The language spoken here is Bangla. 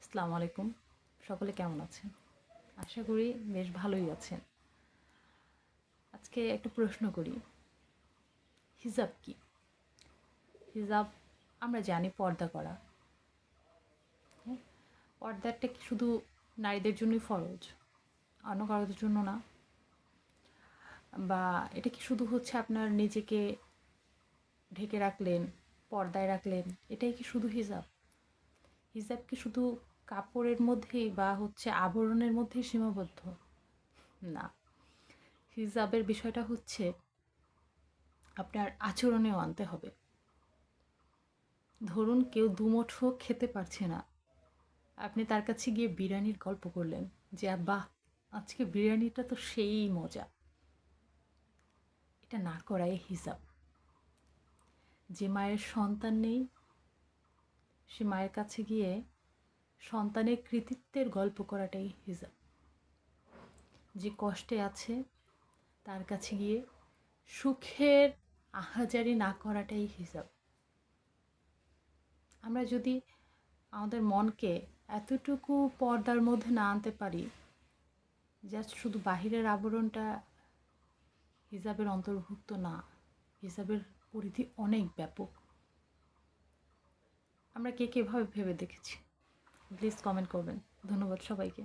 আসসালামু আলাইকুম। সকলে কেমন আছেন? আশা করি বেশ ভালোই আছেন। আজকে একটা প্রশ্ন করি। হিজাব কি? হিজাব আমরা জানি পর্দা করা। হ্যাঁ? পর্দাটা কি শুধু নারীদের জন্যই ফরজ? অন্য কারোর জন্য না? বা এটা কি শুধু হচ্ছে আপনার নিজেকে ঢেকে রাখলেন, পর্দায় রাখলেন, এটাই কি শুধু হিজাব? হিজাব কি শুধু কাপড়ের মধ্যেই বা হচ্ছে আবরণের মধ্যেই সীমাবদ্ধ? না। হিজাবের বিষয়টা হচ্ছে আপনার আচরণেও আনতে হবে। ধরুন কেউ দুমুঠো খেতে পারছে না, আপনি তার কাছে গিয়ে বিরিয়ানির গল্প করলেন যে বাহ, আজকে বিরিয়ানিটা তো সেই মজা। এটা না করাই হিসাব। যে মায়ের সন্তান নেই, সে মায়ের কাছে গিয়ে সন্তানের কৃতিত্বের গল্প করাটাই হিসাব। যে কষ্টে আছে তার কাছে গিয়ে সুখের আহাজারি না করাটাই হিসাব। আমরা যদি আমাদের মনকে এতটুকু পর্দার মধ্যে না আনতে পারি, জাস্ট শুধু বাহিরের আবরণটা হিজাবের অন্তর্ভুক্ত না, হিজাবের পরিধি অনেক ব্যাপক। আমরা কে কীভাবে ভেবে দেখেছি? প্লিজ কমেন্ট করবেন। ধন্যবাদ সবাইকে।